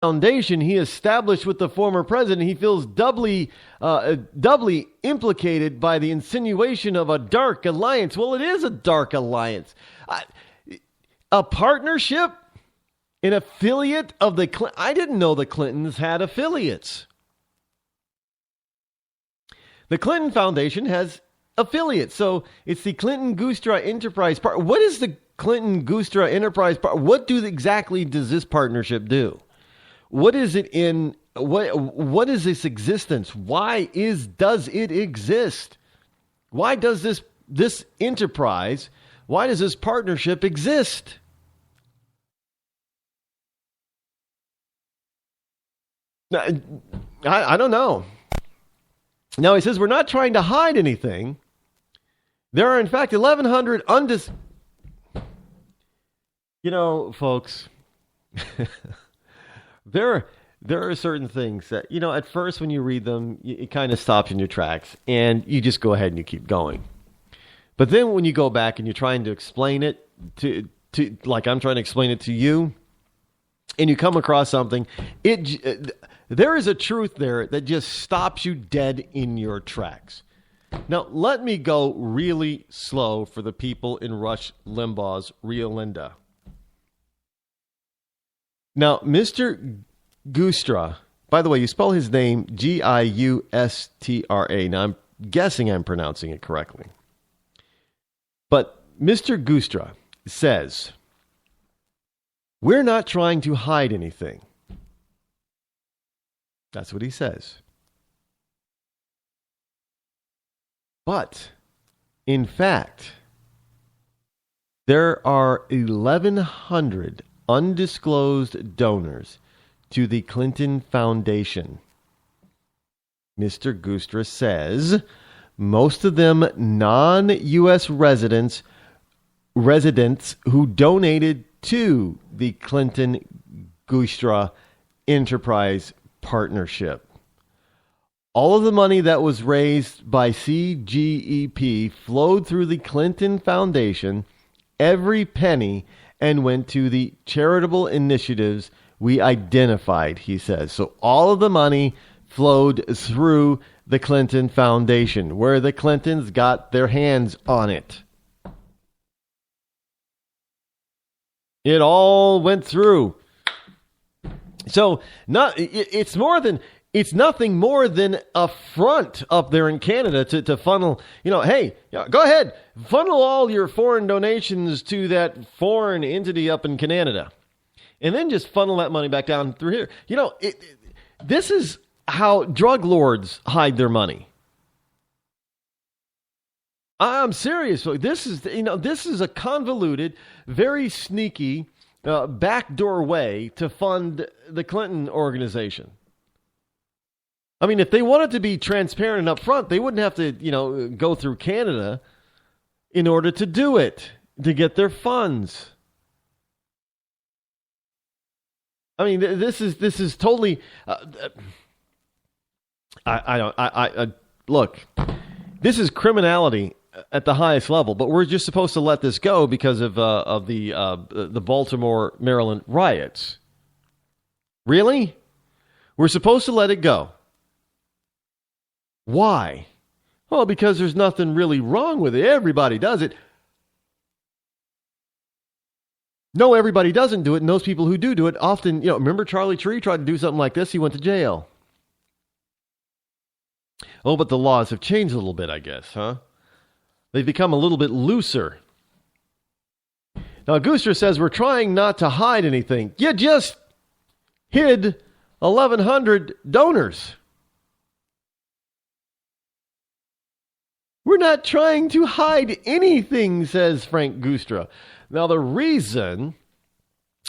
foundation he established with the former president, he feels doubly implicated by the insinuation of a dark alliance. Well, it is a dark alliance. A partnership? An affiliate of the Clintons? I didn't know the Clintons had affiliates. The Clinton Foundation has affiliates. So it's the Clinton Gustra Enterprise. What is the Clinton Gustra Enterprise? What exactly does this partnership do? What is it in? What is its existence? Does it exist? Why does this enterprise? Why does this partnership exist? I don't know. Now, he says we're not trying to hide anything. There are, in fact, 1,100 folks, there are certain things that, at first when you read them, it kind of stops in your tracks, and you just go ahead and you keep going. But then when you go back and you're trying to explain it to like I'm trying to explain it to you, and you come across something, there is a truth there that just stops you dead in your tracks. Now, let me go really slow for the people in Rush Limbaugh's Rio Linda. Now, Mr. Gustra, by the way, you spell his name Giustra. Now, I'm guessing I'm pronouncing it correctly. But Mr. Gustra says, we're not trying to hide anything. That's what he says. But, in fact, there are 1,100 undisclosed donors to the Clinton Foundation. Mr. Gustra says most of them non-U.S. residents who donated to the Clinton Gustra Enterprise Partnership. All of the money that was raised by CGEP flowed through the Clinton Foundation, every penny, and went to the charitable initiatives we identified, he says. So all of the money flowed through the Clinton Foundation, where the Clintons got their hands on it. It all went through. So it's nothing more than a front up there in Canada to funnel, hey, go ahead, funnel all your foreign donations to that foreign entity up in Canada. And then just funnel that money back down through here. This is how drug lords hide their money. I'm serious. This is a convoluted, very sneaky, backdoor way to fund the Clinton organization. I mean, if they wanted to be transparent and upfront, they wouldn't have to, go through Canada in order to do it, to get their funds. I mean, this is totally. Look, this is criminality at the highest level, but we're just supposed to let this go because of the Baltimore, Maryland riots. Really? We're supposed to let it go. Why? Well, because there's nothing really wrong with it. Everybody does it. No, everybody doesn't do it, and those people who do it often, remember Charlie Tree tried to do something like this? He went to jail. Oh, but the laws have changed a little bit, I guess, huh? They've become a little bit looser. Now, Gustra says we're trying not to hide anything. You just hid 1,100 donors. We're not trying to hide anything, says Frank Gustra. Now, the reason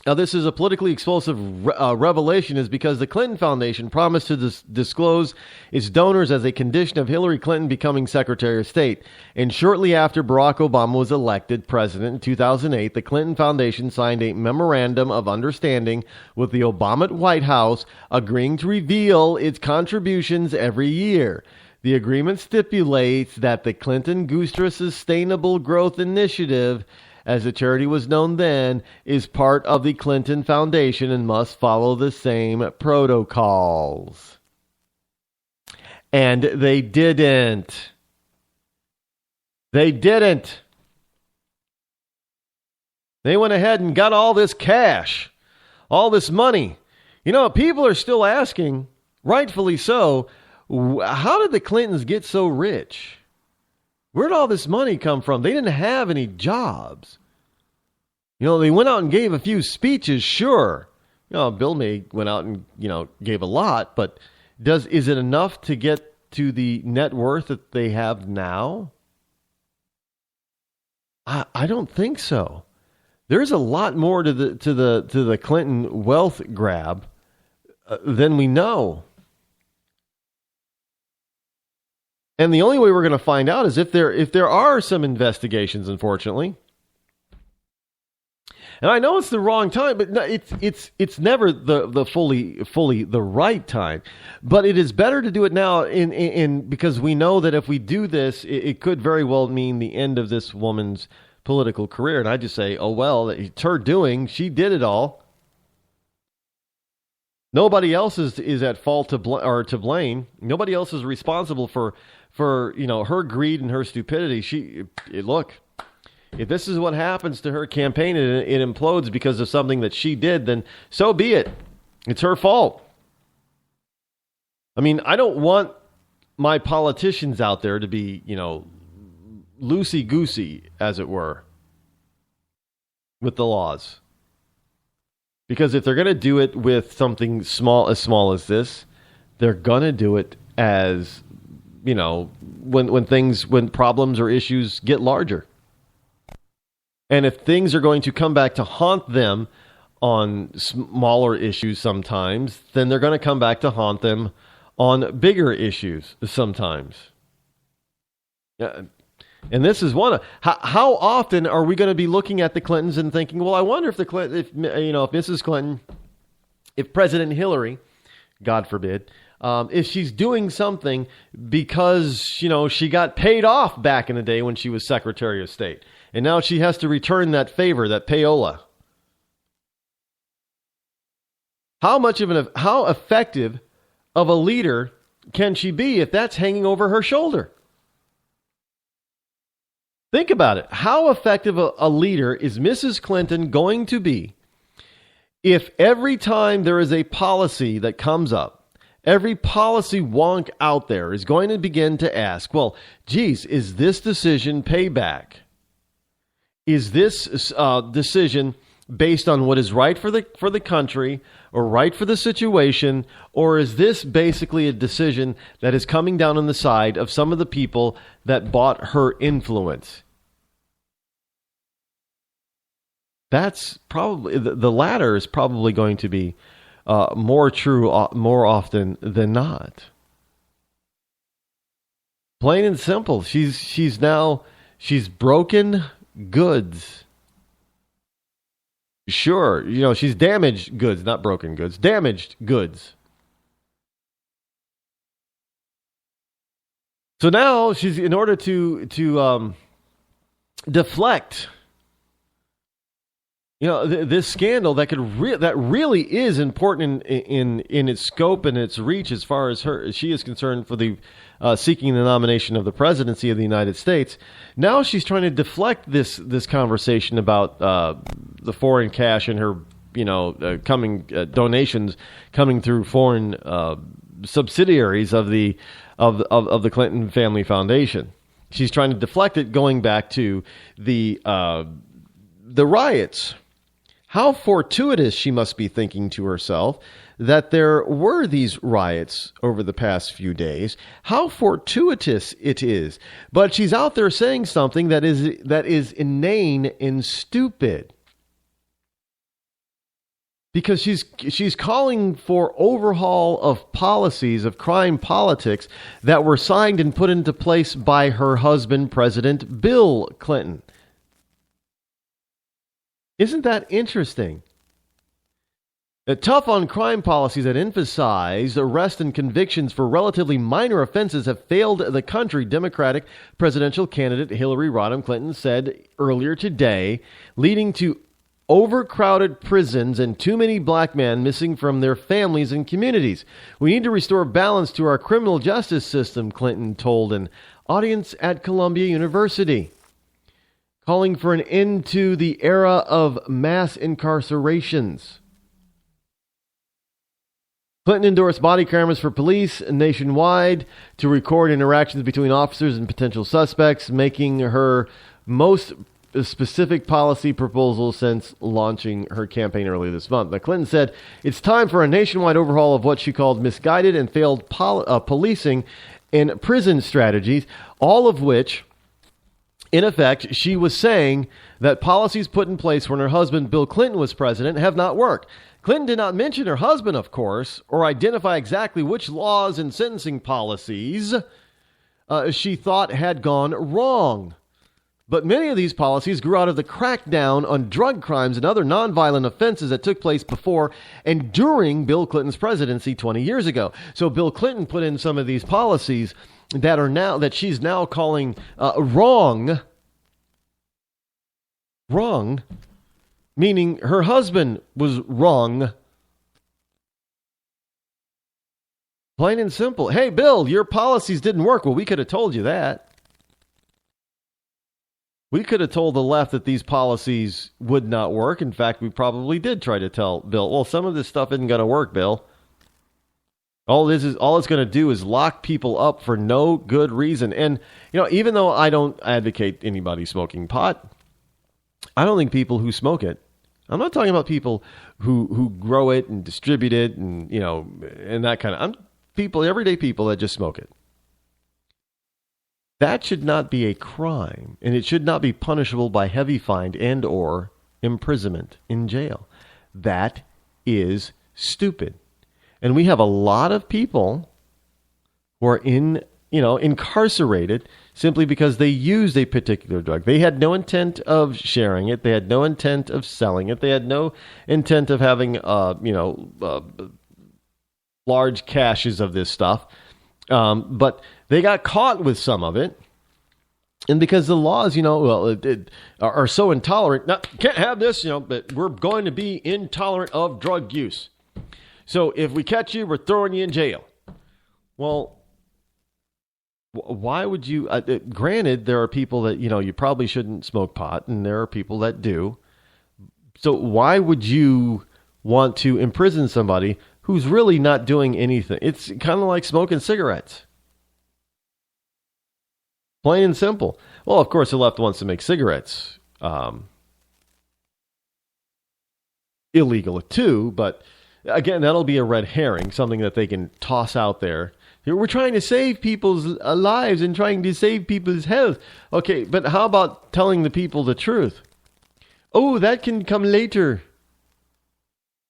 this is a politically explosive revelation is because the Clinton Foundation promised to disclose its donors as a condition of Hillary Clinton becoming Secretary of State. And shortly after Barack Obama was elected president in 2008, the Clinton Foundation signed a memorandum of understanding with the Obama White House, agreeing to reveal its contributions every year. The agreement stipulates that the Clinton Gustra Sustainable Growth Initiative as the charity was known then, is part of the Clinton Foundation and must follow the same protocols. And they didn't. They didn't. They went ahead and got all this cash, all this money. You know, people are still asking, rightfully so, how did the Clintons get so rich? Where'd all this money come from? They didn't have any jobs. You know, they went out and gave a few speeches, sure. You know, Bill May went out and, gave a lot, but is it enough to get to the net worth that they have now? I don't think so. There's a lot more to the Clinton wealth grab than we know. And the only way we're going to find out is if there are some investigations, unfortunately. And I know it's the wrong time, but no, it's never the fully the right time. But it is better to do it now in because we know that if we do this, it could very well mean the end of this woman's political career. And I just say, oh well, it's her doing. She did it all. Nobody else is at fault to blame. Nobody else is responsible for her greed and her stupidity. Look. If this is what happens to her campaign and it implodes because of something that she did, then so be it. It's her fault. I mean, I don't want my politicians out there to be, loosey-goosey, as it were, with the laws. Because if they're going to do it with something small as this, they're going to do it as, when problems or issues get larger. And if things are going to come back to haunt them on smaller issues sometimes, then they're going to come back to haunt them on bigger issues sometimes. And this is one of how often are we going to be looking at the Clintons and thinking, well, I wonder if if Mrs. Clinton, if President Hillary, God forbid, if she's doing something because she got paid off back in the day when she was Secretary of State. And now she has to return that favor, that payola. How effective of a leader can she be if that's hanging over her shoulder? Think about it. How effective a leader is Mrs. Clinton going to be if every time there is a policy that comes up, every policy wonk out there is going to begin to ask, well, geez, is this decision payback? Is this decision based on what is right for the country or right for the situation, or is this basically a decision that is coming down on the side of some of the people that bought her influence? That's probably the latter is probably going to be more true more often than not. Plain and simple. She's broken goods. Sure, she's damaged goods, not broken goods, damaged goods. So now she's, in order to deflect, this scandal that that really is important in its scope and its reach as far as she is concerned for the seeking the nomination of the presidency of the United States. Now she's trying to deflect this conversation about the foreign cash and her coming donations coming through foreign subsidiaries of the Clinton Family Foundation. She's trying to deflect it, going back to the riots. How fortuitous, she must be thinking to herself, that there were these riots over the past few days. How fortuitous it is. But she's out there saying something that is inane and stupid. Because she's calling for overhaul of policies of crime politics that were signed and put into place by her husband, President Bill Clinton. Isn't that interesting? The tough on crime policies that emphasize arrest and convictions for relatively minor offenses have failed the country, Democratic presidential candidate Hillary Rodham Clinton said earlier today, leading to overcrowded prisons and too many black men missing from their families and communities. We need to restore balance to our criminal justice system, Clinton told an audience at Columbia University, calling for an end to the era of mass incarcerations. Clinton endorsed body cameras for police nationwide to record interactions between officers and potential suspects, making her most specific policy proposal since launching her campaign earlier this month. Now, Clinton said it's time for a nationwide overhaul of what she called misguided and failed policing and prison strategies, all of which, in effect, she was saying that policies put in place when her husband Bill Clinton was president have not worked. Clinton did not mention her husband, of course, or identify exactly which laws and sentencing policies she thought had gone wrong. But many of these policies grew out of the crackdown on drug crimes and other nonviolent offenses that took place before and during Bill Clinton's presidency 20 years ago. So Bill Clinton put in some of these policies that she's now calling wrong, meaning her husband was wrong. Plain and simple. Hey, Bill, your policies didn't work. Well, we could have told you that. We could have told the left that these policies would not work. In fact, we probably did try to tell Bill, well, some of this stuff isn't going to work, Bill. All it's going to do is lock people up for no good reason. And, even though I don't advocate anybody smoking pot, I don't think people who smoke it, I'm not talking about people who grow it and distribute it and, and that kind of, I'm people, everyday people that just smoke it. That should not be a crime, and it should not be punishable by heavy fine and or imprisonment in jail. That is stupid. And we have a lot of people who are incarcerated simply because they used a particular drug. They had no intent of sharing it. They had no intent of selling it. They had no intent of having, large caches of this stuff. But they got caught with some of it. And because the laws, are so intolerant, can't have this, but we're going to be intolerant of drug use. So if we catch you, we're throwing you in jail. Well, why would you? Granted, there are people that, you probably shouldn't smoke pot, and there are people that do. So why would you want to imprison somebody who's really not doing anything? It's kind of like smoking cigarettes. Plain and simple. Well, of course, the left wants to make cigarettes illegal too, but again, that'll be a red herring, something that they can toss out there. We're trying to save people's lives and trying to save people's health. Okay, but how about telling the people the truth? Oh, that can come later.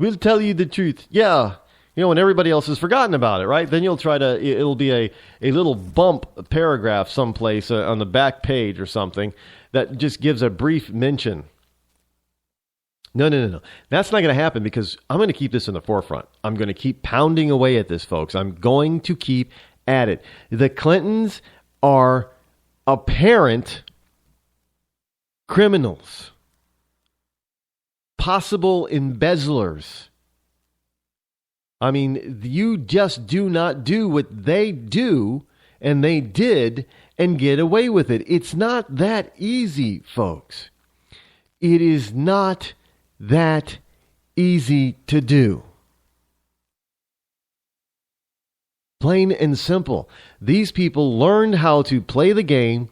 We'll tell you the truth. Yeah. When everybody else has forgotten about it, right? Then it'll be a little bump paragraph someplace on the back page or something that just gives a brief mention. No. That's not going to happen because I'm going to keep this in the forefront. I'm going to keep pounding away at this, folks. I'm going to keep at it. The Clintons are apparent criminals, possible embezzlers. I mean, you just do not do what they do, and they did, and get away with it. It's not that easy, folks. It is not that easy to do. Plain and simple. These people learned how to play the game.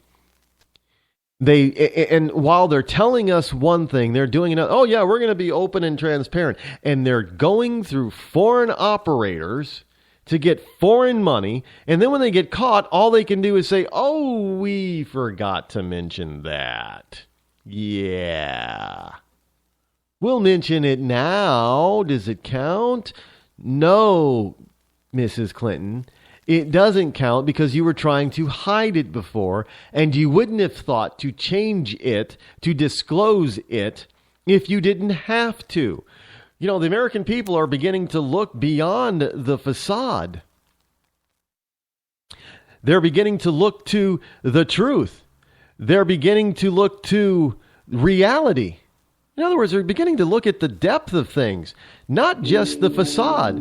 And while they're telling us one thing, they're doing another. Oh, yeah, we're going to be open and transparent. And they're going through foreign operators to get foreign money. And then when they get caught, all they can do is say, oh, we forgot to mention that. Yeah. We'll mention it now. Does it count? No, Mrs. Clinton. It doesn't count because you were trying to hide it before, and you wouldn't have thought to change it, to disclose it, if you didn't have to. You know, the American people are beginning to look beyond the facade. They're beginning to look to the truth. They're beginning to look to reality. In other words, they're beginning to look at the depth of things, not just the facade.